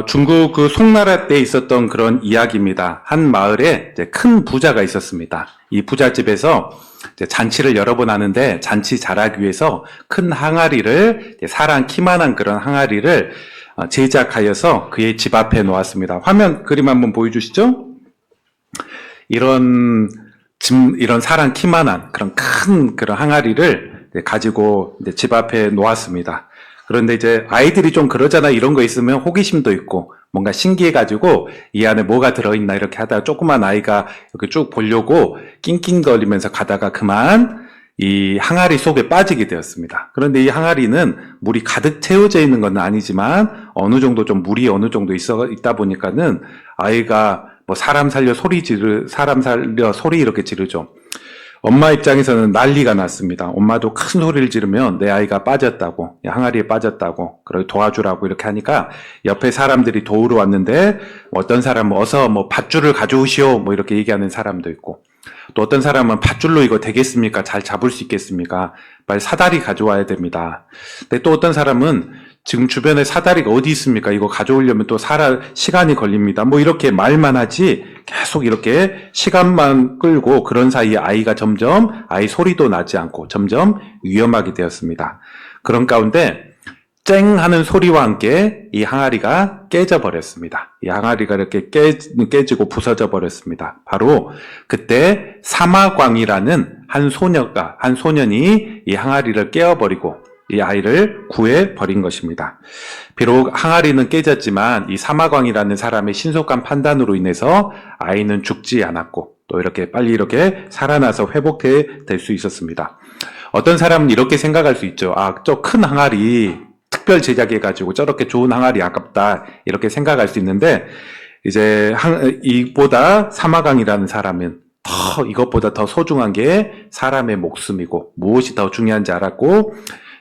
중국 그 송나라 때 있었던 그런 이야기입니다. 한 마을에 이제 큰 부자가 있었습니다. 이 부잣집에서 이제 잔치를 여러 번 하는데 잔치 잘하기 위해서 큰 항아리를 사람 키만한 그런 항아리를 제작하여서 그의 집 앞에 놓았습니다. 화면 그림 한번 보여주시죠? 이런 사람 키만한 그런 큰 그런 항아리를 가지고 이제 집 앞에 놓았습니다. 그런데 이제 아이들이 좀 그러잖아. 이런 거 있으면 호기심도 있고 뭔가 신기해가지고 이 안에 뭐가 들어있나 이렇게 하다가 조그만 아이가 이렇게 쭉 보려고 낑낑거리면서 가다가 그만 이 항아리 속에 빠지게 되었습니다. 그런데 이 항아리는 물이 가득 채워져 있는 건 아니지만 어느 정도 좀 물이 어느 정도 있다 보니까는 아이가 뭐 사람 살려 소리 이렇게 지르죠. 엄마 입장에서는 난리가 났습니다. 엄마도 큰 소리를 지르면 내 아이가 빠졌다고, 항아리에 빠졌다고, 그걸 도와주라고 이렇게 하니까 옆에 사람들이 도우러 왔는데 어떤 사람은 어서 뭐 밧줄을 가져오시오 뭐 이렇게 얘기하는 사람도 있고 또 어떤 사람은 밧줄로 이거 되겠습니까? 잘 잡을 수 있겠습니까? 빨리 사다리 가져와야 됩니다. 근데 또 어떤 사람은 지금 주변에 사다리가 어디 있습니까? 이거 가져오려면 또 시간이 걸립니다. 뭐 이렇게 말만 하지 계속 이렇게 시간만 끌고 그런 사이에 아이가 점점 아이 소리도 나지 않고 점점 위험하게 되었습니다. 그런 가운데 쨍 하는 소리와 함께 이 항아리가 깨져 버렸습니다. 이 항아리가 이렇게 깨지고 부서져 버렸습니다. 바로 그때 사마광이라는 한 소년이 이 항아리를 깨어버리고 이 아이를 구해 버린 것입니다. 비록 항아리는 깨졌지만 이 사마광이라는 사람의 신속한 판단으로 인해서 아이는 죽지 않았고 또 이렇게 빨리 이렇게 살아나서 회복될 수 있었습니다. 어떤 사람은 이렇게 생각할 수 있죠. 저 큰 항아리 특별 제작해가지고 저렇게 좋은 항아리 아깝다 이렇게 생각할 수 있는데 이제 이보다 사마광이라는 사람은 이것보다 더 소중한 게 사람의 목숨이고 무엇이 더 중요한지 알았고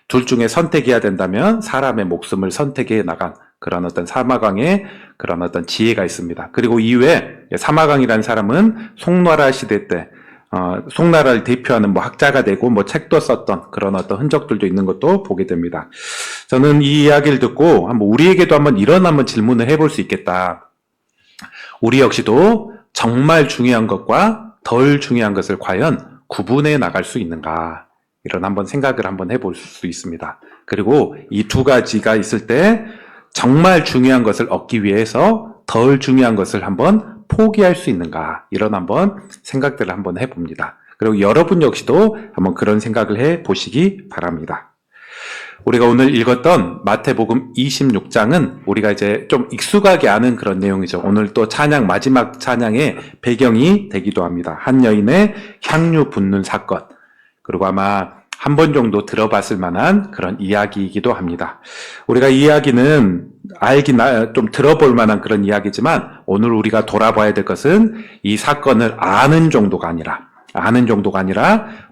둘 중에 선택해야 된다면 사람의 목숨을 선택해 나간 그런 어떤 사마광의 그런 어떤 지혜가 있습니다. 그리고 이후에 사마광이라는 사람은 송나라 시대 때 송나라를 대표하는 뭐 학자가 되고 뭐 책도 썼던 그런 어떤 흔적들도 있는 것도 보게 됩니다. 저는 이 이야기를 듣고 우리에게도 한번 질문을 해볼 수 있겠다. 우리 역시도 정말 중요한 것과 덜 중요한 것을 과연 구분해 나갈 수 있는가? 이런 생각을 해볼 수 있습니다. 그리고 이 두 가지가 있을 때 정말 중요한 것을 얻기 위해서 덜 중요한 것을 한번 포기할 수 있는가 이런 생각들을 해봅니다. 그리고 여러분 역시도 한번 그런 생각을 해보시기 바랍니다. 우리가 오늘 읽었던 마태복음 26장은 우리가 이제 좀 익숙하게 아는 그런 내용이죠. 오늘 또 마지막 찬양의 배경이 되기도 합니다. 한 여인의 향유 붓는 사건. 그리고 아마 한 번 정도 들어봤을 만한 그런 이야기이기도 합니다. 우리가 이 이야기는 좀 들어볼 만한 그런 이야기지만 오늘 우리가 돌아봐야 될 것은 이 사건을 아는 정도가 아니라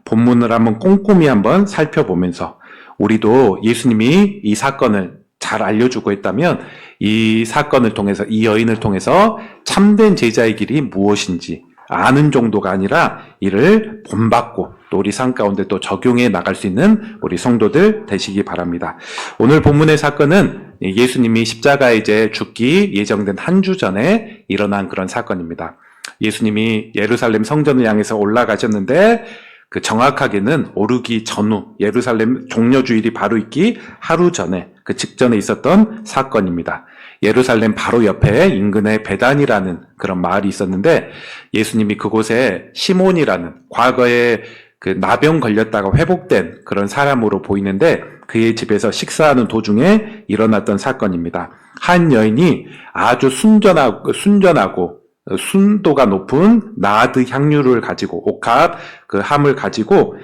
본문을 한번 꼼꼼히 살펴보면서 우리도 예수님이 이 사건을 잘 알려주고 있다면 이 사건을 통해서 이 여인을 통해서 참된 제자의 길이 무엇인지 아는 정도가 아니라 이를 본받고 또 우리 삶 가운데 또 적용해 나갈 수 있는 우리 성도들 되시기 바랍니다. 오늘 본문의 사건은 예수님이 십자가에 이제 죽기 예정된 한 주 전에 일어난 그런 사건입니다. 예수님이 예루살렘 성전을 향해서 올라가셨는데 그 정확하게는 오르기 전후 예루살렘 종려주일이 바로 있기 하루 전에 그 직전에 있었던 사건입니다. 예루살렘 바로 옆에 인근에 베단이라는 그런 마을이 있었는데 예수님이 그곳에 시몬이라는 과거에 그 나병 걸렸다가 회복된 그런 사람으로 보이는데 그의 집에서 식사하는 도중에 일어났던 사건입니다. 한 여인이 아주 순전하고 순도가 높은 나드 향유를 가지고 옥합 그 함을 가지고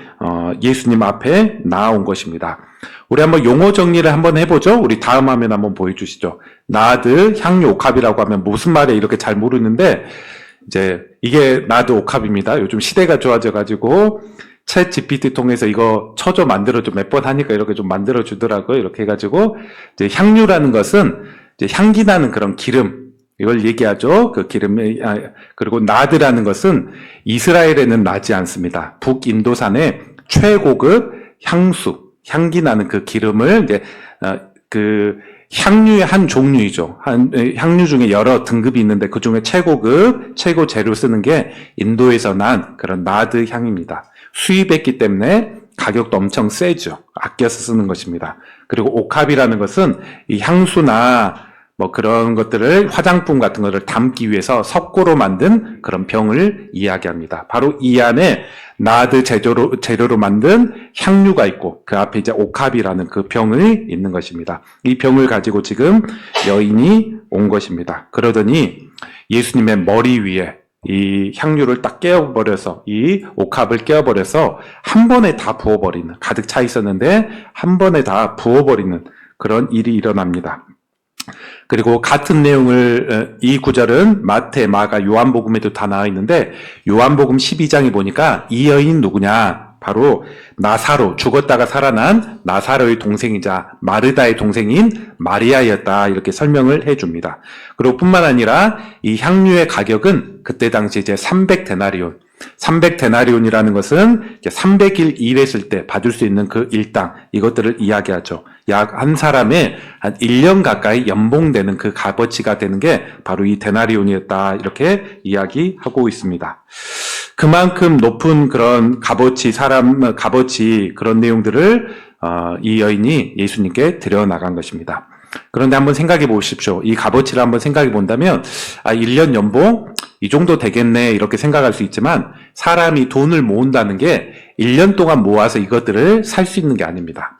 예수님 앞에 나아온 것입니다. 우리 한번 용어 정리를 해보죠. 우리 다음 화면 한번 보여주시죠. 나드 향유 옥합이라고 하면 무슨 말이에요? 이렇게 잘 모르는데 이제 이게 나드 옥합입니다. 요즘 시대가 좋아져가지고 챗 GPT 통해서 이거 쳐줘 만들어줘 몇 번 하니까 이렇게 좀 만들어주더라고요. 이렇게 해가지고 이제 향유라는 것은 이제 향기 나는 그런 기름 이걸 얘기하죠. 그 기름이 그리고 나드라는 것은 이스라엘에는 나지 않습니다. 북인도산의 최고급 향수 향기 나는 그 기름을 이제 향유의 한 종류이죠. 향유 중에 여러 등급이 있는데 그 중에 최고급, 최고 재료 쓰는 게 인도에서 난 그런 나드 향입니다. 수입했기 때문에 가격도 엄청 세죠. 아껴서 쓰는 것입니다. 그리고 옥합이라는 것은 이 향수나 뭐 그런 것들을 화장품 같은 것을 담기 위해서 석고로 만든 그런 병을 이야기합니다. 바로 이 안에 나드 재료로 만든 향유가 있고 그 앞에 이제 옥합이라는 그 병이 있는 것입니다. 이 병을 가지고 지금 여인이 온 것입니다. 그러더니 예수님의 머리 위에 이 향유를 딱 깨어버려서 이 옥합을 깨어버려서 한 번에 다 부어버리는, 가득 차 있었는데 한 번에 다 부어버리는 그런 일이 일어납니다. 그리고 같은 내용을 이 구절은 마태, 마가, 요한복음에도 다 나와 있는데 요한복음 12장에 보니까 이 여인 누구냐? 바로 나사로, 죽었다가 살아난 나사로의 동생이자 마르다의 동생인 마리아였다 이렇게 설명을 해줍니다. 그리고 뿐만 아니라 이 향유의 가격은 그때 당시 이제 300데나리온, 300데나리온이라는 것은 300일 일했을 때 받을 수 있는 그 일당, 이것들을 이야기하죠. 약 한 사람의 한 1년 가까이 연봉되는 그 값어치가 되는 게 바로 이 데나리온이었다 이렇게 이야기하고 있습니다. 그만큼 높은 그런 값어치, 값어치 그런 내용들을 이 여인이 예수님께 드려나간 것입니다. 그런데 한번 생각해 보십시오. 이 값어치를 한번 생각해 본다면 1년 연봉 이 정도 되겠네 이렇게 생각할 수 있지만 사람이 돈을 모은다는 게 1년 동안 모아서 이것들을 살 수 있는 게 아닙니다.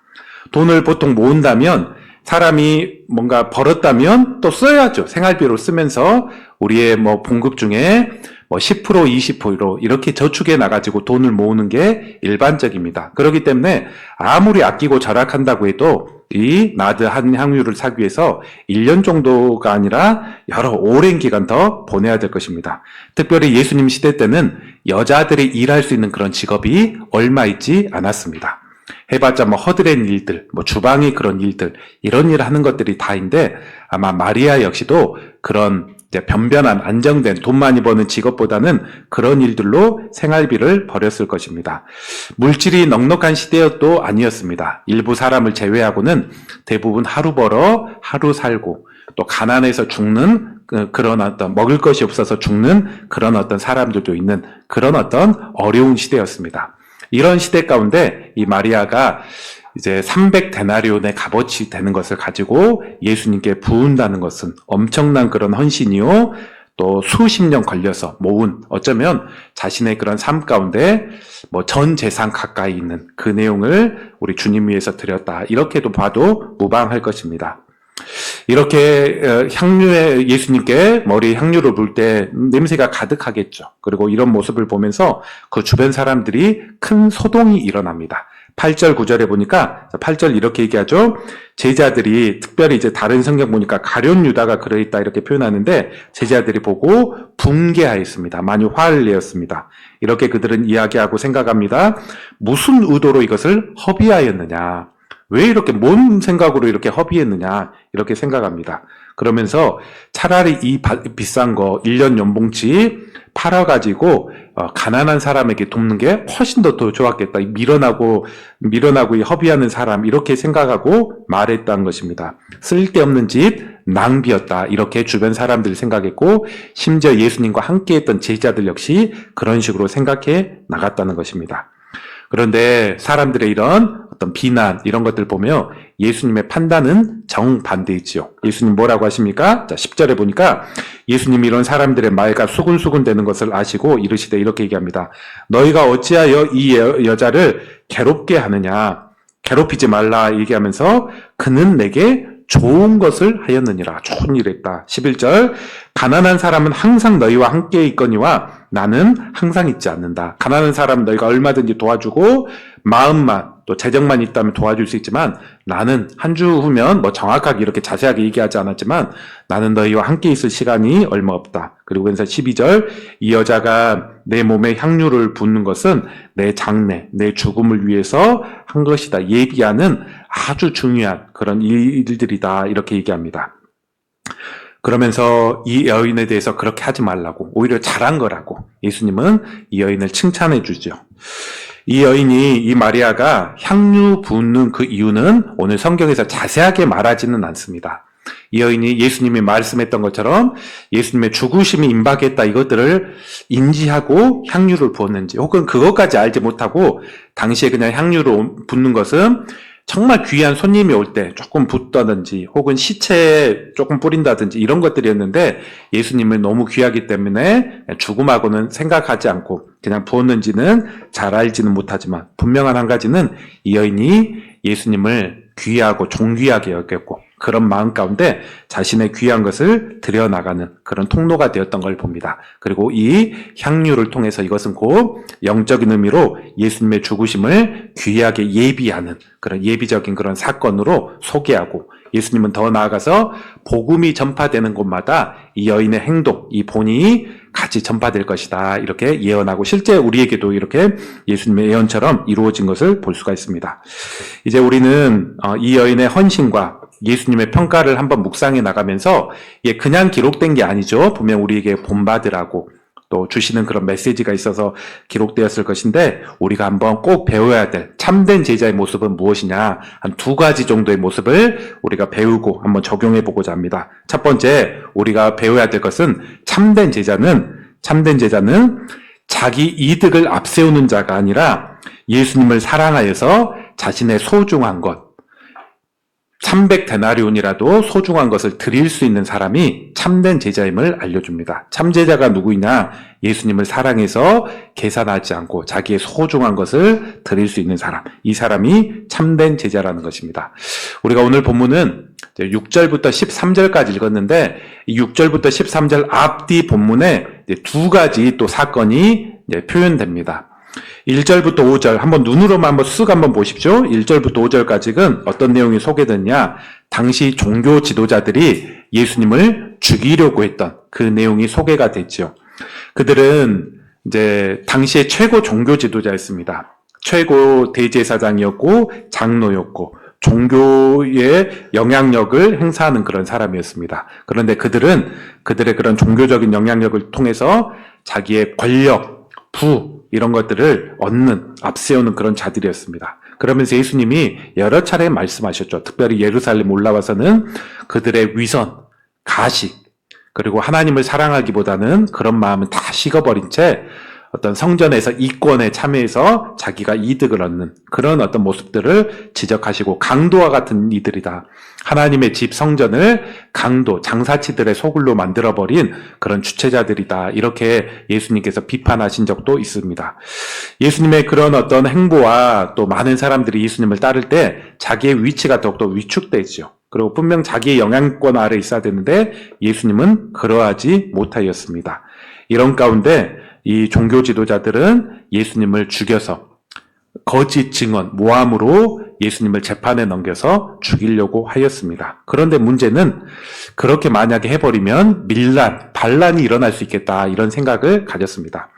돈을 보통 모은다면 사람이 뭔가 벌었다면 또 써야죠. 생활비로 쓰면서 우리의 뭐 봉급 중에 뭐 10%, 20%로 이렇게 저축해 나가지고 돈을 모으는 게 일반적입니다. 그렇기 때문에 아무리 아끼고 절약한다고 해도 이 나드 한 향유를 사기 위해서 1년 정도가 아니라 여러 오랜 기간 더 보내야 될 것입니다. 특별히 예수님 시대 때는 여자들이 일할 수 있는 그런 직업이 얼마 있지 않았습니다. 해봤자 뭐 허드렛 일들, 뭐 주방의 그런 일들, 이런 일을 하는 것들이 다인데 아마 마리아 역시도 그런 이제 변변한 안정된 돈 많이 버는 직업보다는 그런 일들로 생활비를 벌였을 것입니다. 물질이 넉넉한 시대도 아니었습니다. 일부 사람을 제외하고는 대부분 하루 벌어 하루 살고 또 가난해서 죽는 그런 어떤 먹을 것이 없어서 죽는 그런 어떤 사람들도 있는 그런 어떤 어려운 시대였습니다. 이런 시대 가운데 이 마리아가 이제 300데나리온의 값어치 되는 것을 가지고 예수님께 부은다는 것은 엄청난 그런 헌신이요. 또 수십 년 걸려서 모은 어쩌면 자신의 그런 삶 가운데 뭐 전 재산 가까이 있는 그 내용을 우리 주님 위해서 드렸다. 이렇게도 봐도 무방할 것입니다. 이렇게 향유에 예수님께 머리에 향유를 불 때 냄새가 가득하겠죠. 그리고 이런 모습을 보면서 그 주변 사람들이 큰 소동이 일어납니다. 8절 9절에 보니까 8절 이렇게 얘기하죠. 제자들이 특별히 이제 다른 성경 보니까 가룟 유다가 그러있다 이렇게 표현하는데 제자들이 보고 붕괴하였습니다. 많이 화를 내었습니다. 이렇게 그들은 이야기하고 생각합니다. 무슨 의도로 이것을 허비하였느냐. 왜 이렇게 뭔 생각으로 이렇게 허비했느냐 이렇게 생각합니다. 그러면서 차라리 이 비싼 거 1년 연봉치 팔아가지고 가난한 사람에게 돕는 게 훨씬 더 좋았겠다. 밀어나고 이 허비하는 사람 이렇게 생각하고 말했다는 것입니다. 쓸데없는 짓 낭비였다. 이렇게 주변 사람들이 생각했고 심지어 예수님과 함께했던 제자들 역시 그런 식으로 생각해 나갔다는 것입니다. 그런데 사람들의 이런 어떤 비난 이런 것들 보면 예수님의 판단은 정반대이지요. 예수님 뭐라고 하십니까? 자, 10절에 보니까 예수님이 이런 사람들의 말과 수근수근 되는 것을 아시고 이르시되 이렇게 얘기합니다. 너희가 어찌하여 이 여자를 괴롭게 하느냐? 괴롭히지 말라 얘기하면서 그는 내게 좋은 것을 하였느니라. 좋은 일을 했다. 11절 가난한 사람은 항상 너희와 함께 있거니와 나는 항상 있지 않는다. 가난한 사람은 너희가 얼마든지 도와주고 마음만 또 재정만 있다면 도와줄 수 있지만 나는 한 주 후면 뭐 정확하게 이렇게 자세하게 얘기하지 않았지만 나는 너희와 함께 있을 시간이 얼마 없다. 그리고 그래서 12절 이 여자가 내 몸에 향유를 붓는 것은 내 장래, 내 죽음을 위해서 한 것이다. 예비하는 아주 중요한 그런 일들이다. 이렇게 얘기합니다. 그러면서 이 여인에 대해서 그렇게 하지 말라고 오히려 잘한 거라고 예수님은 이 여인을 칭찬해 주죠. 이 여인이, 이 마리아가 향유 붓는 그 이유는 오늘 성경에서 자세하게 말하지는 않습니다. 이 여인이 예수님이 말씀했던 것처럼 예수님의 죽으심이 임박했다 이것들을 인지하고 향유를 부었는지, 혹은 그것까지 알지 못하고 당시에 그냥 향유를 붓는 것은 정말 귀한 손님이 올 때 조금 붓다든지 혹은 시체에 조금 뿌린다든지 이런 것들이었는데, 예수님을 너무 귀하기 때문에 죽음하고는 생각하지 않고 그냥 부었는지는 잘 알지는 못하지만, 분명한 한 가지는 이 여인이 예수님을 귀하고 존귀하게 여겼고 그런 마음 가운데 자신의 귀한 것을 드려나가는 그런 통로가 되었던 걸 봅니다. 그리고 이 향유를 통해서 이것은 곧 영적인 의미로 예수님의 죽으심을 귀하게 예비하는 그런 예비적인 그런 사건으로 소개하고, 예수님은 더 나아가서 복음이 전파되는 곳마다 이 여인의 행동, 이 본이 같이 전파될 것이다 이렇게 예언하고, 실제 우리에게도 이렇게 예수님의 예언처럼 이루어진 것을 볼 수가 있습니다. 이제 우리는 이 여인의 헌신과 예수님의 평가를 한번 묵상해 나가면서, 이게 그냥 기록된 게 아니죠. 분명 우리에게 본받으라고 또 주시는 그런 메시지가 있어서 기록되었을 것인데, 우리가 한번 꼭 배워야 될 참된 제자의 모습은 무엇이냐, 한 두 가지 정도의 모습을 우리가 배우고 한번 적용해 보고자 합니다. 첫 번째, 우리가 배워야 될 것은 참된 제자는 자기 이득을 앞세우는 자가 아니라 예수님을 사랑하여서 자신의 소중한 것, 300데나리온이라도 소중한 것을 드릴 수 있는 사람이 참된 제자임을 알려줍니다. 참제자가 누구이냐? 예수님을 사랑해서 계산하지 않고 자기의 소중한 것을 드릴 수 있는 사람, 이 사람이 참된 제자라는 것입니다. 우리가 오늘 본문은 6절부터 13절까지 읽었는데, 이 6절부터 13절 앞뒤 본문에 두 가지 또 사건이 표현됩니다. 1절부터 5절 한번 눈으로만 한번 쓱 한번 보십시오. 1절부터 5절까지는 어떤 내용이 소개됐냐? 당시 종교 지도자들이 예수님을 죽이려고 했던 그 내용이 소개가 됐죠. 그들은 이제 당시의 최고 종교 지도자였습니다. 최고 대제사장이었고 장로였고 종교의 영향력을 행사하는 그런 사람이었습니다. 그런데 그들은 그들의 그런 종교적인 영향력을 통해서 자기의 권력, 부 이런 것들을 얻는, 앞세우는 그런 자들이었습니다. 그러면서 예수님이 여러 차례 말씀하셨죠. 특별히 예루살렘 올라와서는 그들의 위선, 가식, 그리고 하나님을 사랑하기보다는 그런 마음은 다 식어버린 채 어떤 성전에서 이권에 참여해서 자기가 이득을 얻는 그런 어떤 모습들을 지적하시고, 강도와 같은 이들이다. 하나님의 집 성전을 강도, 장사치들의 소굴로 만들어버린 그런 주체자들이다. 이렇게 예수님께서 비판하신 적도 있습니다. 예수님의 그런 어떤 행보와 또 많은 사람들이 예수님을 따를 때 자기의 위치가 더욱더 위축되죠. 그리고 분명 자기의 영향권 아래 있어야 되는데 예수님은 그러하지 못하였습니다. 이런 가운데 이 종교 지도자들은 예수님을 죽여서 거짓 증언, 모함으로 예수님을 재판에 넘겨서 죽이려고 하였습니다. 그런데 문제는 그렇게 만약에 해버리면 반란이 일어날 수 있겠다, 이런 생각을 가졌습니다.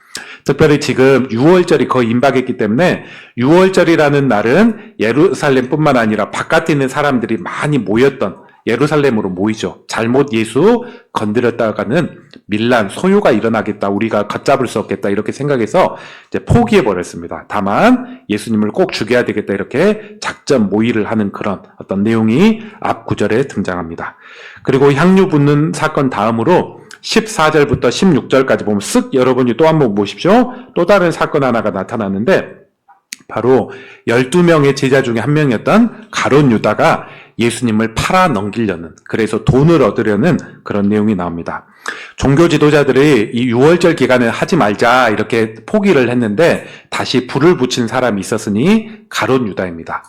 특별히 지금 6월절이 거의 임박했기 때문에 6월절이라는 날은 예루살렘뿐만 아니라 바깥에 있는 사람들이 많이 모였던, 예루살렘으로 모이죠. 잘못 예수 건드렸다가는 밀란, 소요가 일어나겠다, 우리가 걷잡을 수 없겠다 이렇게 생각해서 이제 포기해버렸습니다. 다만 예수님을 꼭 죽여야 되겠다 이렇게 작전 모의를 하는 그런 어떤 내용이 앞 구절에 등장합니다. 그리고 향유 붓는 사건 다음으로 14절부터 16절까지 보면 쓱 여러분이 또 한번 보십시오. 또 다른 사건 하나가 나타났는데, 바로 12명의 제자 중에 한 명이었던 가룟 유다가 예수님을 팔아 넘기려는, 그래서 돈을 얻으려는 그런 내용이 나옵니다. 종교 지도자들이 이 6월절 기간에 하지 말자 이렇게 포기를 했는데 다시 불을 붙인 사람이 있었으니 가룟 유다입니다.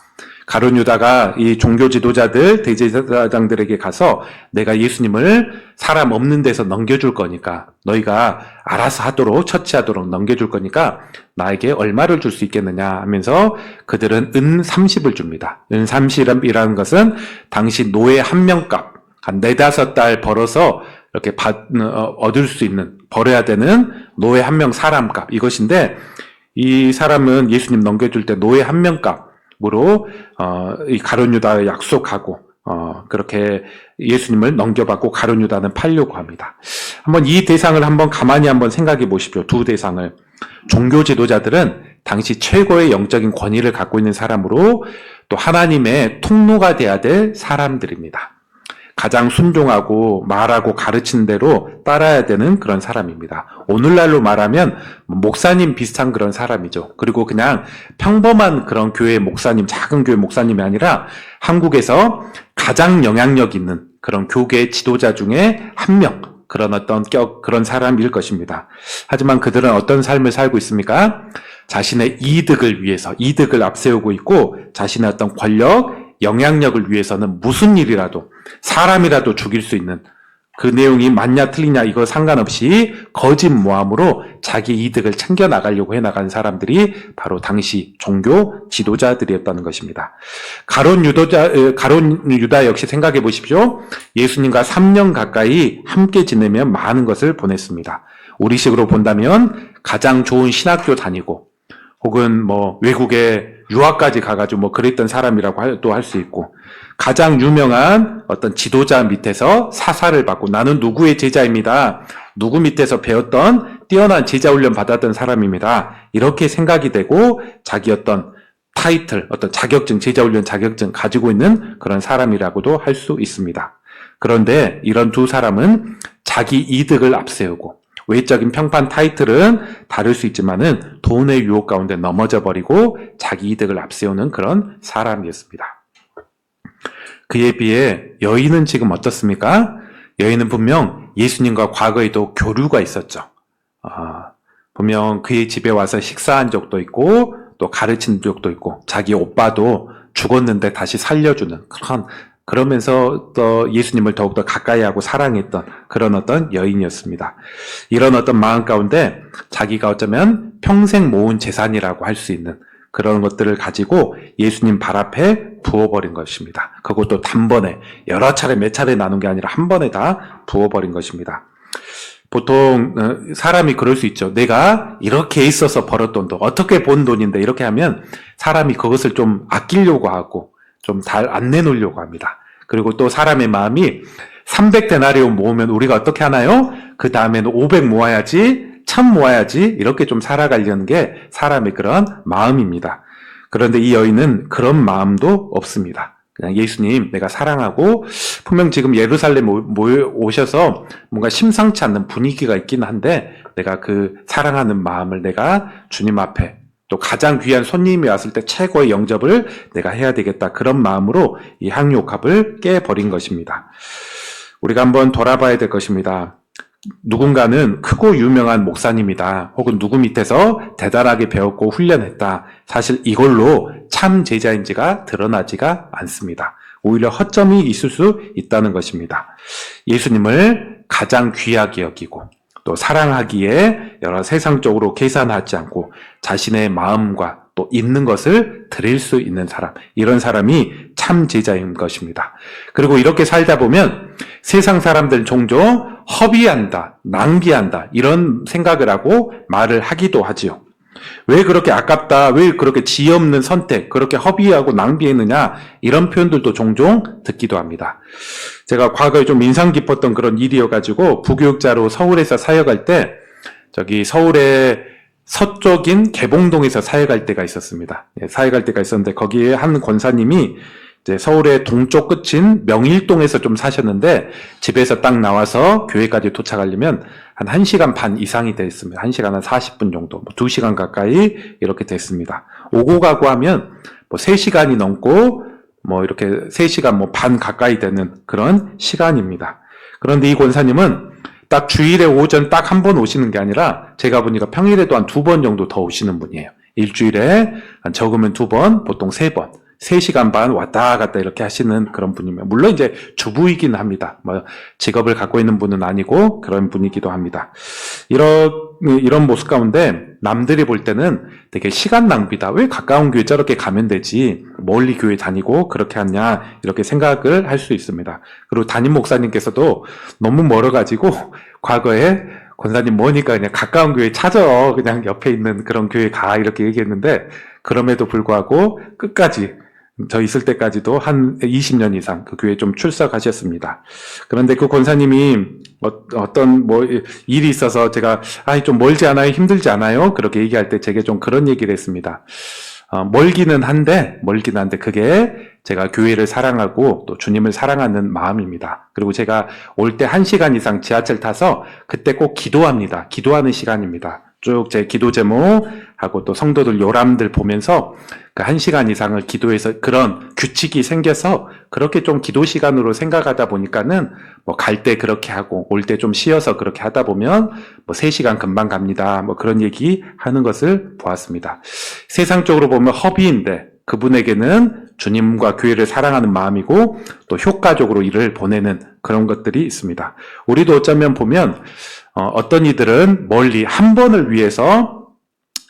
가룟 유다가 이 종교 지도자들, 대제사장들에게 가서 내가 예수님을 사람 없는 데서 넘겨줄 거니까 너희가 알아서 하도록, 처치하도록 넘겨줄 거니까 나에게 얼마를 줄 수 있겠느냐 하면서 그들은 은 30을 줍니다. 은 30이라는 것은 당시 노예 한 명값, 한 4-5달 벌어서 이렇게 얻을 수 있는, 벌어야 되는 노예 한 명 사람값, 이것인데 이 사람은 예수님 넘겨줄 때 노예 한 명값으로 이 가룟 유다에 약속하고 그렇게 예수님을 넘겨받고 가룟 유다는 팔려고 합니다. 한번 이 대상을 한번 가만히 한번 생각해 보십시오. 두 대상을. 종교 지도자들은 당시 최고의 영적인 권위를 갖고 있는 사람으로 또 하나님의 통로가 돼야 될 사람들입니다. 가장 순종하고 말하고 가르치는 대로 따라야 되는 그런 사람입니다. 오늘날로 말하면 목사님 비슷한 그런 사람이죠. 그리고 그냥 평범한 그런 교회 목사님, 작은 교회 목사님이 아니라 한국에서 가장 영향력 있는 그런 교계 지도자 중에 한 명, 그런 그런 사람일 것입니다. 하지만 그들은 어떤 삶을 살고 있습니까? 자신의 이득을 위해서, 이득을 앞세우고 있고, 자신의 어떤 권력, 영향력을 위해서는 무슨 일이라도, 사람이라도 죽일 수 있는 그 내용이 맞냐 틀리냐 이거 상관없이 거짓 모함으로 자기 이득을 챙겨 나가려고 해나간 사람들이 바로 당시 종교 지도자들이었다는 것입니다. 가룟 유다 역시 생각해 보십시오. 예수님과 3년 가까이 함께 지내며 많은 것을 보냈습니다. 우리식으로 본다면 가장 좋은 신학교 다니고 혹은 외국에 유학까지 가가지고 그랬던 사람이라고 또 할 수 있고, 가장 유명한 어떤 지도자 밑에서 사사를 받고 나는 누구의 제자입니다. 누구 밑에서 배웠던 뛰어난 제자 훈련 받았던 사람입니다. 이렇게 생각이 되고 자기 어떤 타이틀, 어떤 자격증, 제자 훈련 자격증 가지고 있는 그런 사람이라고도 할 수 있습니다. 그런데 이런 두 사람은 자기 이득을 앞세우고 외적인 평판 타이틀은 다를 수 있지만은 돈의 유혹 가운데 넘어져 버리고 자기 이득을 앞세우는 그런 사람이었습니다. 그에 비해 여인은 지금 어떻습니까? 여인은 분명 예수님과 과거에도 교류가 있었죠. 분명 그의 집에 와서 식사한 적도 있고 또 가르친 적도 있고 자기 오빠도 죽었는데 다시 살려주는 그러면서 또 예수님을 더욱더 가까이 하고 사랑했던 그런 어떤 여인이었습니다. 이런 어떤 마음 가운데 자기가 어쩌면 평생 모은 재산이라고 할 수 있는 그런 것들을 가지고 예수님 발 앞에 부어버린 것입니다. 그것도 단번에 여러 차례 몇 차례 나눈 게 아니라 한 번에 다 부어버린 것입니다. 보통 사람이 그럴 수 있죠. 내가 이렇게 있어서 벌었던 돈, 어떻게 본 돈인데 이렇게 하면 사람이 그것을 좀 아끼려고 하고 좀 잘 안 내놓으려고 합니다. 그리고 또 사람의 마음이 300데나리온 모으면 우리가 어떻게 하나요? 그 다음에는 500 모아야지, 1000 모아야지 이렇게 좀 살아가려는 게 사람의 그런 마음입니다. 그런데 이 여인은 그런 마음도 없습니다. 그냥 예수님 내가 사랑하고 분명 지금 예루살렘 오셔서 뭔가 심상치 않는 분위기가 있긴 한데 내가 그 사랑하는 마음을 내가 주님 앞에 또 가장 귀한 손님이 왔을 때 최고의 영접을 내가 해야 되겠다. 그런 마음으로 이 향유옥합을 깨버린 것입니다. 우리가 한번 돌아봐야 될 것입니다. 누군가는 크고 유명한 목사님이다. 혹은 누구 밑에서 대단하게 배웠고 훈련했다. 사실 이걸로 참 제자인지가 드러나지가 않습니다. 오히려 허점이 있을 수 있다는 것입니다. 예수님을 가장 귀하게 여기고 또 사랑하기에 여러 세상적으로 계산하지 않고 자신의 마음과 또 있는 것을 드릴 수 있는 사람, 이런 사람이 참 제자인 것입니다. 그리고 이렇게 살다 보면 세상 사람들은 종종 허비한다, 낭비한다 이런 생각을 하고 말을 하기도 하지요. 왜 그렇게 아깝다, 왜 그렇게 지혜 없는 선택, 그렇게 허비하고 낭비했느냐 이런 표현들도 종종 듣기도 합니다. 제가 과거에 좀 인상 깊었던 그런 일이어가지고 부교육자로 서울에서 사역할 때 서울의 서쪽인 개봉동에서 사역할 때가 있었습니다. 사역할 때가 있었는데 거기에 한 권사님이 이제 서울의 동쪽 끝인 명일동에서 좀 사셨는데 집에서 딱 나와서 교회까지 도착하려면 한 1시간 반 이상이 됐습니다. 1시간 한 40분 정도, 2시간 가까이 이렇게 됐습니다. 오고 가고 하면 3시간이 넘고 이렇게 3시간 반 가까이 되는 그런 시간입니다. 그런데 이 권사님은 딱 주일에 오전 딱 한 번 오시는 게 아니라 제가 보니까 평일에도 한 2번 정도 더 오시는 분이에요. 일주일에 한 적으면 2번, 보통 3번. 3시간 반 왔다 갔다 이렇게 하시는 그런 분이면, 물론 이제 주부이긴 합니다. 직업을 갖고 있는 분은 아니고 그런 분이기도 합니다. 이런 모습 가운데 남들이 볼 때는 되게 시간 낭비다. 왜 가까운 교회 저렇게 가면 되지? 멀리 교회 다니고 그렇게 하냐? 이렇게 생각을 할 수 있습니다. 그리고 담임 목사님께서도 너무 멀어가지고 과거에 권사님 뭐니까 그냥 가까운 교회 찾아. 그냥 옆에 있는 그런 교회 가. 이렇게 얘기했는데 그럼에도 불구하고 끝까지 저 있을 때까지도 한 20년 이상 그 교회에 좀 출석하셨습니다. 그런데 그 권사님이 어떤 일이 있어서 제가 좀 멀지 않아요? 힘들지 않아요? 그렇게 얘기할 때 제게 좀 그런 얘기를 했습니다. 멀기는 한데 그게 제가 교회를 사랑하고 또 주님을 사랑하는 마음입니다. 그리고 제가 올 때 1시간 이상 지하철 타서 그때 꼭 기도합니다. 기도하는 시간입니다. 쭉 제 기도 제목하고 또 성도들 요람들 보면서 그 1시간 이상을 기도해서 그런 규칙이 생겨서 그렇게 좀 기도 시간으로 생각하다 보니까는 갈 때 그렇게 하고 올 때 좀 쉬어서 그렇게 하다 보면 3시간 금방 갑니다. 그런 얘기 하는 것을 보았습니다. 세상적으로 보면 허비인데 그분에게는 주님과 교회를 사랑하는 마음이고 또 효과적으로 일을 보내는 그런 것들이 있습니다. 우리도 어쩌면 보면 어떤 이들은 멀리 한 번을 위해서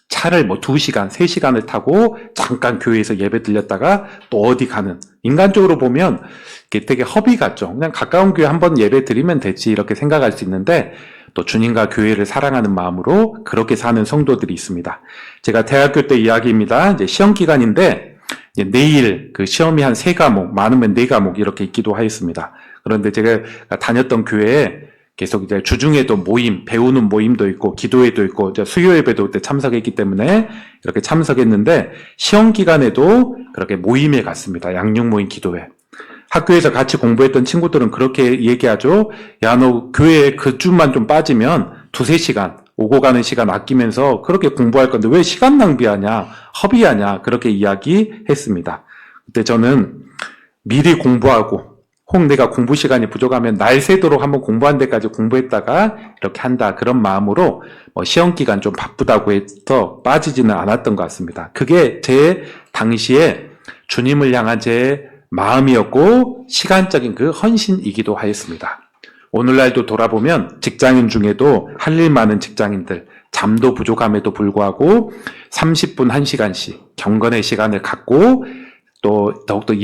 차를 2시간, 3시간을 타고 잠깐 교회에서 예배 드렸다가 또 어디 가는, 인간적으로 보면 이게 되게 허비 같죠. 그냥 가까운 교회 한 번 예배 드리면 되지 이렇게 생각할 수 있는데 또 주님과 교회를 사랑하는 마음으로 그렇게 사는 성도들이 있습니다. 제가 대학교 때 이야기입니다. 이제 시험 기간인데 이제 내일 그 시험이 한 3과목, 많으면 4과목 이렇게 있기도 하였습니다. 그런데 제가 다녔던 교회에 계속 이제 주중에도 모임, 배우는 모임도 있고, 기도회도 있고, 수요 예배도 그때 참석했기 때문에 이렇게 참석했는데, 시험 기간에도 그렇게 모임에 갔습니다. 양육 모임 기도회. 학교에서 같이 공부했던 친구들은 그렇게 얘기하죠. 야, 너 교회에 그 주만 좀 빠지면 2-3시간, 오고 가는 시간 아끼면서 그렇게 공부할 건데 왜 시간 낭비하냐, 허비하냐, 그렇게 이야기했습니다. 그때 저는 미리 공부하고, 혹 내가 공부 시간이 부족하면 날 새도록 한번 공부한 데까지 공부했다가 이렇게 한다. 그런 마음으로 시험 기간 좀 바쁘다고 해서 빠지지는 않았던 것 같습니다. 그게 제 당시에 주님을 향한 제 마음이었고 시간적인 그 헌신이기도 하였습니다. 오늘날도 돌아보면 직장인 중에도 할 일 많은 직장인들, 잠도 부족함에도 불구하고 30분 1시간씩 경건의 시간을 갖고 또 더욱더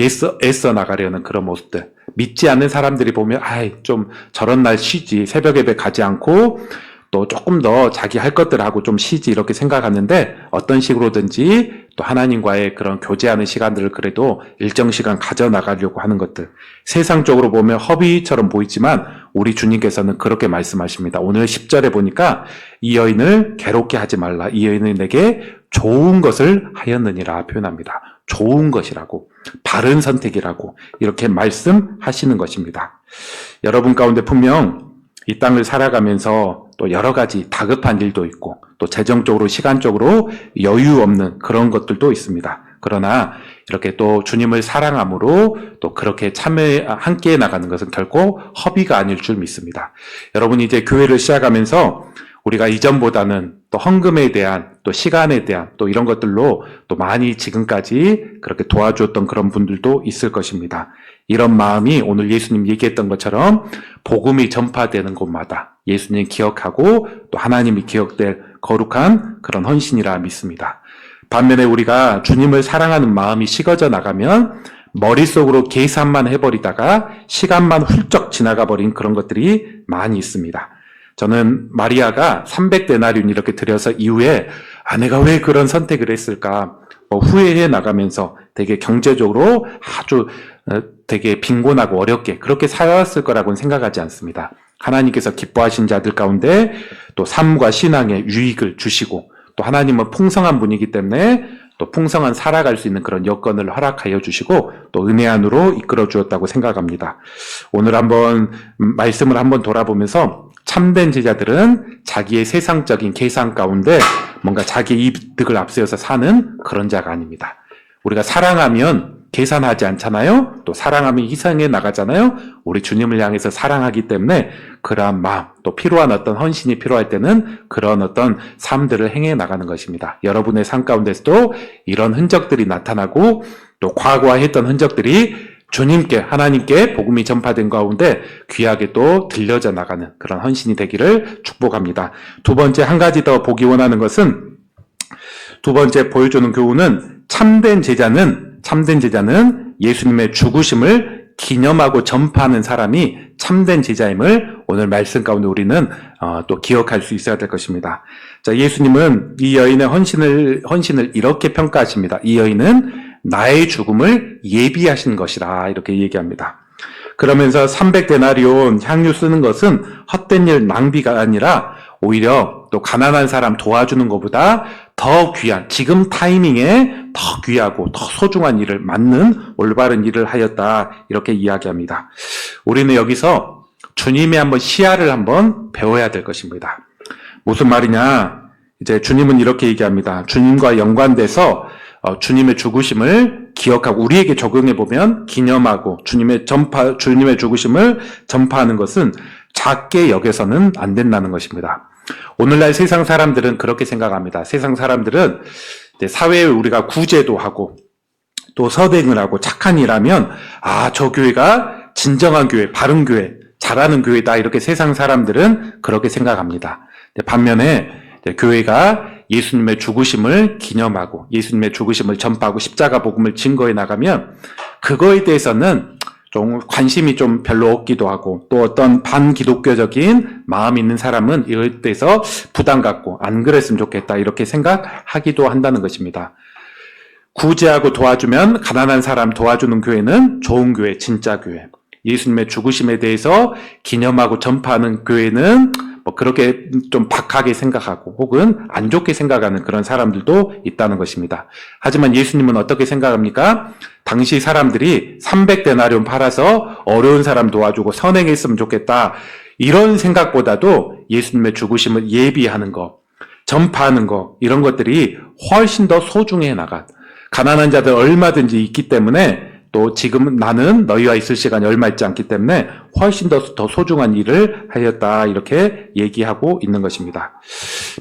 애써 나가려는 그런 모습들. 믿지 않는 사람들이 보면 좀 저런 날 쉬지, 새벽 예배 가지 않고 또 조금 더 자기 할 것들 하고 좀 쉬지 이렇게 생각하는데 어떤 식으로든지 또 하나님과의 그런 교제하는 시간들을 그래도 일정 시간 가져나가려고 하는 것들. 세상적으로 보면 허비처럼 보이지만 우리 주님께서는 그렇게 말씀하십니다. 오늘 10절에 보니까 이 여인을 괴롭게 하지 말라. 이 여인은 내게 좋은 것을 하였느니라 표현합니다. 좋은 것이라고, 바른 선택이라고 이렇게 말씀하시는 것입니다. 여러분 가운데 분명 이 땅을 살아가면서 또 여러 가지 다급한 일도 있고 또 재정적으로 시간적으로 여유 없는 그런 것들도 있습니다. 그러나 이렇게 또 주님을 사랑함으로 또 그렇게 함께 나가는 것은 결코 허비가 아닐 줄 믿습니다. 여러분 이제 교회를 시작하면서 우리가 이전보다는 또 헌금에 대한 또 시간에 대한 또 이런 것들로 또 많이 지금까지 그렇게 도와주었던 그런 분들도 있을 것입니다. 이런 마음이 오늘 예수님 얘기했던 것처럼 복음이 전파되는 곳마다 예수님 기억하고 또 하나님이 기억될 거룩한 그런 헌신이라 믿습니다. 반면에 우리가 주님을 사랑하는 마음이 식어져 나가면 머릿속으로 계산만 해버리다가 시간만 훌쩍 지나가 버린 그런 것들이 많이 있습니다. 저는 마리아가 300데나리온 이렇게 들여서 이후에 내가 왜 그런 선택을 했을까 후회해 나가면서 되게 경제적으로 아주 되게 빈곤하고 어렵게 그렇게 살았을 거라고는 생각하지 않습니다. 하나님께서 기뻐하신 자들 가운데 또 삶과 신앙의 유익을 주시고 또 하나님은 풍성한 분이기 때문에 또 풍성한 살아갈 수 있는 그런 여건을 허락하여 주시고 또 은혜 안으로 이끌어 주었다고 생각합니다. 오늘 한번 말씀을 한번 돌아보면서 참된 제자들은 자기의 세상적인 계산 가운데 뭔가 자기의 이득을 앞세워서 사는 그런 자가 아닙니다. 우리가 사랑하면 계산하지 않잖아요. 또 사랑하면 희생해 나가잖아요. 우리 주님을 향해서 사랑하기 때문에 그러한 마음, 또 필요한 어떤 헌신이 필요할 때는 그런 어떤 삶들을 행해 나가는 것입니다. 여러분의 삶 가운데서도 이런 흔적들이 나타나고 또 과거화했던 흔적들이 주님께, 하나님께 복음이 전파된 가운데 귀하게 또 들려져 나가는 그런 헌신이 되기를 축복합니다. 두 번째, 한 가지 더 보기 원하는 것은 두 번째 보여주는 교훈은 참된 제자는 예수님의 죽으심을 기념하고 전파하는 사람이 참된 제자임을 오늘 말씀 가운데 우리는 또 기억할 수 있어야 될 것입니다. 자, 예수님은 이 여인의 헌신을 이렇게 평가하십니다. 이 여인은 나의 죽음을 예비하신 것이라 이렇게 얘기합니다. 그러면서 300데나리온 향유 쓰는 것은 헛된 일 낭비가 아니라 오히려 또 가난한 사람 도와주는 것보다 더 귀한, 지금 타이밍에 더 귀하고 더 소중한 일을 맞는 올바른 일을 하였다 이렇게 이야기합니다. 우리는 여기서 주님의 한번 시야를 한번 배워야 될 것입니다. 무슨 말이냐? 이제 주님은 이렇게 얘기합니다. 주님과 연관돼서 주님의 죽으심을 기억하고 우리에게 적용해 보면 기념하고 주님의 죽으심을 전파하는 것은 작게 여겨서는 안 된다는 것입니다. 오늘날 세상 사람들은 그렇게 생각합니다. 세상 사람들은 사회에 우리가 구제도 하고 또 선행을 하고 착한 일하면 저 교회가 진정한 교회, 바른 교회, 잘하는 교회다 이렇게 세상 사람들은 그렇게 생각합니다. 반면에 교회가 예수님의 죽으심을 기념하고 예수님의 죽으심을 전파하고 십자가 복음을 증거해 나가면 그거에 대해서는 좀 관심이 좀 별로 없기도 하고 또 어떤 반기독교적인 마음 있는 사람은 이에 대해서 부담 갖고 안 그랬으면 좋겠다 이렇게 생각하기도 한다는 것입니다. 구제하고 도와주면 가난한 사람 도와주는 교회는 좋은 교회, 진짜 교회. 예수님의 죽으심에 대해서 기념하고 전파하는 교회는 그렇게 좀 박하게 생각하고 혹은 안 좋게 생각하는 그런 사람들도 있다는 것입니다. 하지만 예수님은 어떻게 생각합니까? 당시 사람들이 300데나리온 팔아서 어려운 사람 도와주고 선행했으면 좋겠다. 이런 생각보다도 예수님의 죽으심을 예비하는 것, 전파하는 것, 이런 것들이 훨씬 더 소중해 나간 가난한 자들 얼마든지 있기 때문에 또 지금 나는 너희와 있을 시간이 얼마 있지 않기 때문에 훨씬 더 소중한 일을 하였다 이렇게 얘기하고 있는 것입니다.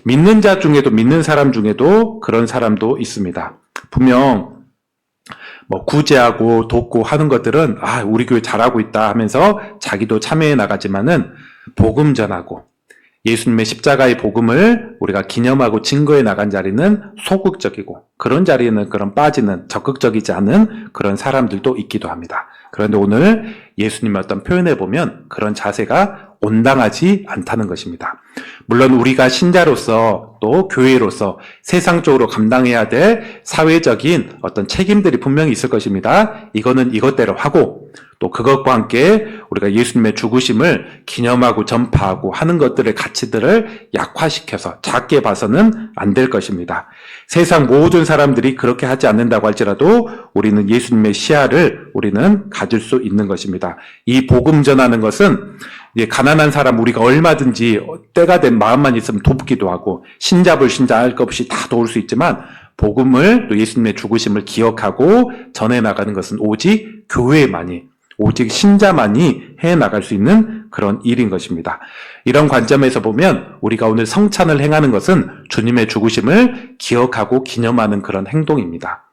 믿는 자 중에도 믿는 사람 중에도 그런 사람도 있습니다. 분명 구제하고 돕고 하는 것들은 우리 교회 잘하고 있다 하면서 자기도 참여해 나가지만은 복음 전하고 예수님의 십자가의 복음을 우리가 기념하고 증거해 나간 자리는 소극적이고 그런 자리에는 그런 빠지는 적극적이지 않은 그런 사람들도 있기도 합니다. 그런데 오늘 예수님의 어떤 표현해 보면 그런 자세가 온당하지 않다는 것입니다. 물론 우리가 신자로서 또 교회로서 세상적으로 감당해야 될 사회적인 어떤 책임들이 분명히 있을 것입니다. 이거는 이것대로 하고 또 그것과 함께 우리가 예수님의 죽으심을 기념하고 전파하고 하는 것들의 가치들을 약화시켜서 작게 봐서는 안 될 것입니다. 세상 모든 사람들이 그렇게 하지 않는다고 할지라도 우리는 예수님의 시야를 우리는 가질 수 있는 것입니다. 이 복음 전하는 것은 가난한 사람 우리가 얼마든지 때가 된 마음만 있으면 돕기도 하고 신잡을 신자할 것 없이 다 도울 수 있지만 복음을 또 예수님의 죽으심을 기억하고 전해 나가는 것은 오직 교회만이 오직 신자만이 해나갈 수 있는 그런 일인 것입니다. 이런 관점에서 보면 우리가 오늘 성찬을 행하는 것은 주님의 죽으심을 기억하고 기념하는 그런 행동입니다.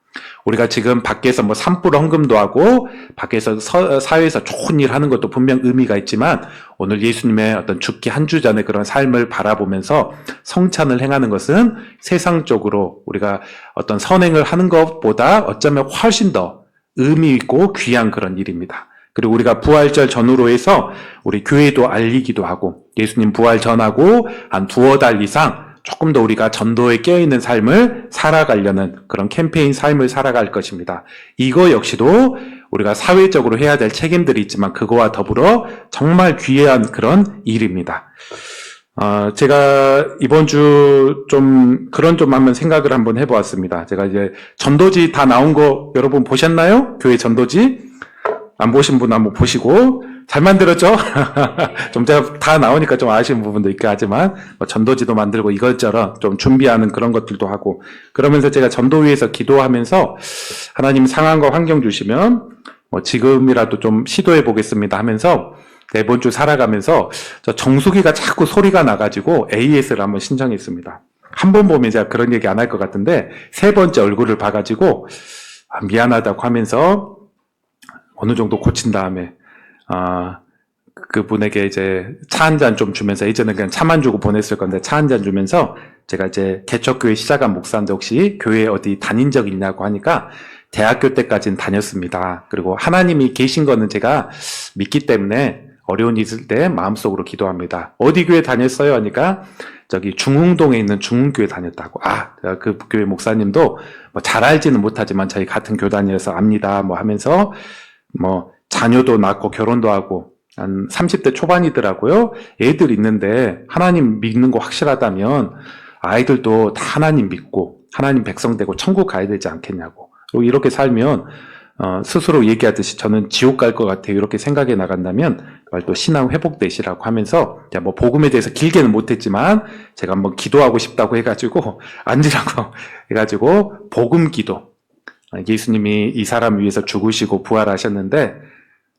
우리가 지금 밖에서 산불 헌금도 하고 밖에서 사회에서 좋은 일 하는 것도 분명 의미가 있지만 오늘 예수님의 어떤 죽기 한 주 전의 그런 삶을 바라보면서 성찬을 행하는 것은 세상적으로 우리가 어떤 선행을 하는 것보다 어쩌면 훨씬 더 의미 있고 귀한 그런 일입니다. 그리고 우리가 부활절 전후로 해서 우리 교회도 알리기도 하고 예수님 부활 전하고 한 두어 달 이상 조금 더 우리가 전도에 깨어있는 삶을 살아가려는 그런 캠페인 삶을 살아갈 것입니다. 이거 역시도 우리가 사회적으로 해야 될 책임들이 있지만 그거와 더불어 정말 귀한 그런 일입니다. 제가 이번 주 그런 한번 생각을 한번 해보았습니다. 제가 이제 전도지 다 나온 거 여러분 보셨나요? 교회 전도지? 안 보신 분 한번 보시고 잘 만들었죠? 좀 제가 다 나오니까 좀 아쉬운 부분도 있긴 하지만 전도지도 만들고 이것저것 좀 준비하는 그런 것들도 하고 그러면서 제가 전도위에서 기도하면서 하나님 상황과 환경 주시면 지금이라도 좀 시도해 보겠습니다 하면서 이번 주 살아가면서 저 정수기가 자꾸 소리가 나가지고 AS를 한번 신청했습니다. 한 번 보면 제가 그런 얘기 안 할 것 같은데 세 번째 얼굴을 봐가지고 미안하다고 하면서 어느 정도 고친 다음에 그분에게 이제 차 한 잔 좀 주면서 예전에 그냥 차만 주고 보냈을 건데 차 한 잔 주면서 제가 이제 개척교회 시작한 목사인데 혹시 교회 어디 다닌 적 있냐고 하니까 대학교 때까지는 다녔습니다. 그리고 하나님이 계신 거는 제가 믿기 때문에 어려운 일 있을 때 마음속으로 기도합니다. 어디 교회 다녔어요? 하니까 저기 중흥동에 있는 중흥교회 다녔다고. 그 교회 목사님도 뭐 잘 알지는 못하지만 저희 같은 교단이어서 압니다. 뭐 하면서 뭐 자녀도 낳고 결혼도 하고 한 30대 초반이더라고요. 애들 있는데 하나님 믿는 거 확실하다면 아이들도 다 하나님 믿고 하나님 백성 되고 천국 가야 되지 않겠냐고. 그리고 이렇게 살면 스스로 얘기하듯이 저는 지옥 갈 것 같아요. 이렇게 생각해 나간다면 또 신앙 회복되시라고 하면서 뭐 복음에 대해서 길게는 못했지만 제가 한번 기도하고 싶다고 해가지고 앉으라고 해가지고 복음 기도. 예수님이 이 사람 위해서 죽으시고 부활하셨는데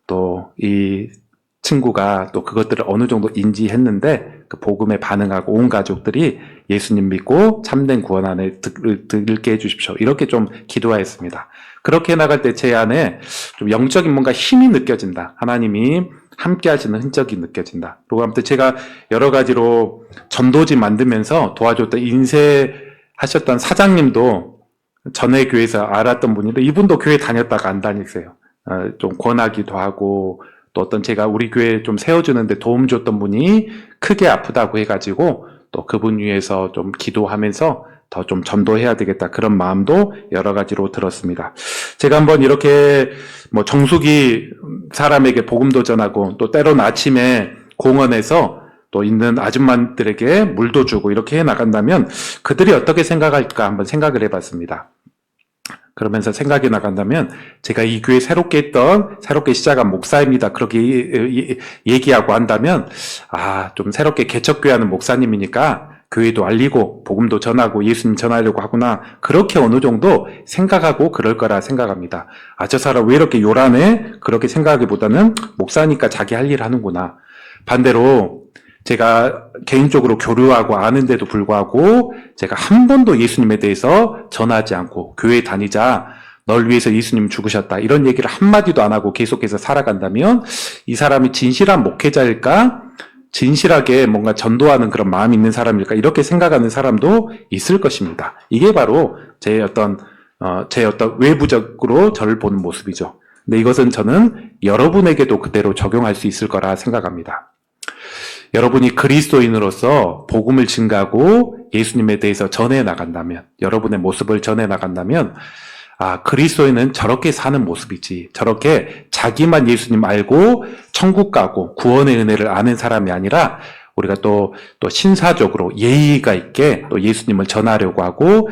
또 이 친구가 또 그것들을 어느 정도 인지했는데 그 복음에 반응하고 온 가족들이 예수님 믿고 참된 구원 안에 들게 해주십시오. 이렇게 좀 기도하였습니다. 그렇게 나갈 때 제 안에 좀 영적인 뭔가 힘이 느껴진다. 하나님이 함께 하시는 흔적이 느껴진다. 그리고 아무튼 제가 여러 가지로 전도지 만들면서 도와줬던 인쇄하셨던 사장님도 전에 교회에서 알았던 분인데 이분도 교회 다녔다가 안 다니세요. 좀 권하기도 하고 또 어떤 제가 우리 교회 좀 세워주는데 도움 줬던 분이 크게 아프다고 해가지고 또 그분 위해서 좀 기도하면서 더 좀 전도해야 되겠다 그런 마음도 여러 가지로 들었습니다. 제가 한번 이렇게 뭐 정수기 사람에게 복음도 전하고 또 때로는 아침에 공원에서 또 있는 아줌마들에게 물도 주고 이렇게 해 나간다면 그들이 어떻게 생각할까 한번 생각을 해봤습니다. 그러면서 생각이 나간다면 제가 이 교회 새롭게 시작한 목사입니다. 그렇게 얘기하고 한다면 좀 새롭게 개척교회하는 목사님이니까 교회도 알리고 복음도 전하고 예수님 전하려고 하구나 그렇게 어느 정도 생각하고 그럴 거라 생각합니다. 저 사람 왜 이렇게 요란해? 그렇게 생각하기보다는 목사니까 자기 할 일 하는구나. 반대로 제가 개인적으로 교류하고 아는데도 불구하고 제가 한 번도 예수님에 대해서 전하지 않고 교회 다니자 널 위해서 예수님 죽으셨다 이런 얘기를 한마디도 안 하고 계속해서 살아간다면 이 사람이 진실한 목회자일까? 진실하게 뭔가 전도하는 그런 마음이 있는 사람일까? 이렇게 생각하는 사람도 있을 것입니다. 이게 바로 제 어떤 외부적으로 저를 보는 모습이죠. 근데 이것은 저는 여러분에게도 그대로 적용할 수 있을 거라 생각합니다. 여러분이 그리스도인으로서 복음을 증가하고 예수님에 대해서 전해 나간다면, 여러분의 모습을 전해 나간다면, 그리스도인은 저렇게 사는 모습이지. 저렇게 자기만 예수님 알고 천국 가고 구원의 은혜를 아는 사람이 아니라 우리가 또 신사적으로 예의가 있게 또 예수님을 전하려고 하고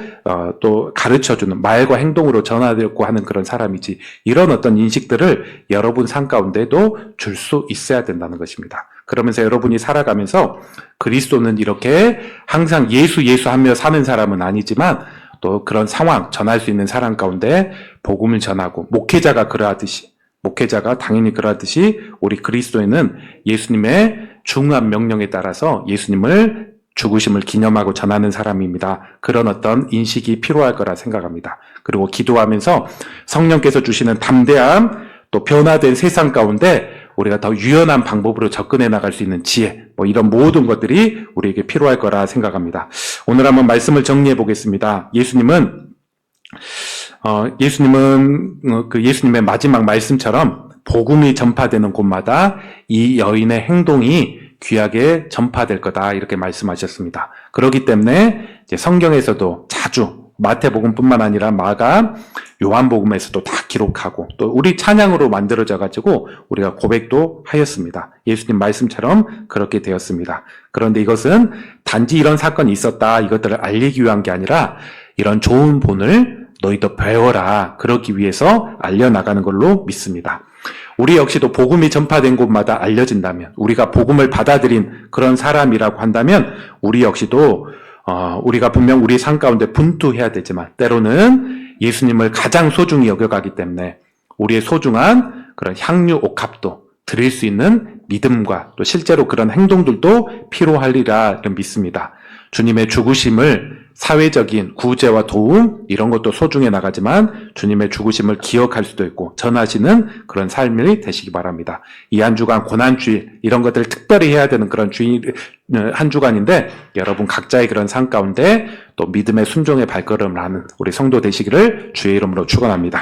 또 가르쳐주는 말과 행동으로 전하려고 하는 그런 사람이지. 이런 어떤 인식들을 여러분 삶 가운데도 줄 수 있어야 된다는 것입니다. 그러면서 여러분이 살아가면서 그리스도는 이렇게 항상 예수 하며 사는 사람은 아니지만 또 그런 상황, 전할 수 있는 사람 가운데 복음을 전하고 목회자가 당연히 그러하듯이 우리 그리스도인은 예수님의 중요한 명령에 따라서 예수님을 죽으심을 기념하고 전하는 사람입니다. 그런 어떤 인식이 필요할 거라 생각합니다. 그리고 기도하면서 성령께서 주시는 담대함, 또 변화된 세상 가운데 우리가 더 유연한 방법으로 접근해 나갈 수 있는 지혜, 이런 모든 것들이 우리에게 필요할 거라 생각합니다. 오늘 한번 말씀을 정리해 보겠습니다. 예수님은 그 예수님의 마지막 말씀처럼 복음이 전파되는 곳마다 이 여인의 행동이 귀하게 전파될 거다 이렇게 말씀하셨습니다. 그렇기 때문에 이제 성경에서도 자주 마태복음뿐만 아니라 마가, 요한복음에서도 다 기록하고 또 우리 찬양으로 만들어져 가지고 우리가 고백도 하였습니다. 예수님 말씀처럼 그렇게 되었습니다. 그런데 이것은 단지 이런 사건이 있었다 이것들을 알리기 위한 게 아니라 이런 좋은 본을 너희도 배워라 그러기 위해서 알려나가는 걸로 믿습니다. 우리 역시도 복음이 전파된 곳마다 알려진다면 우리가 복음을 받아들인 그런 사람이라고 한다면 우리 역시도 우리가 분명 우리 삶 가운데 분투해야 되지만 때로는 예수님을 가장 소중히 여겨가기 때문에 우리의 소중한 그런 향유 옥합도 드릴 수 있는 믿음과 또 실제로 그런 행동들도 필요하리라 믿습니다. 주님의 죽으심을 사회적인 구제와 도움 이런 것도 소중해 나가지만 주님의 죽으심을 기억할 수도 있고 전하시는 그런 삶이 되시기 바랍니다. 이 한 주간 고난주일 이런 것들을 특별히 해야 되는 그런 한 주간인데 여러분 각자의 그런 삶 가운데 또 믿음의 순종의 발걸음을 하는 우리 성도 되시기를 주의 이름으로 축원합니다.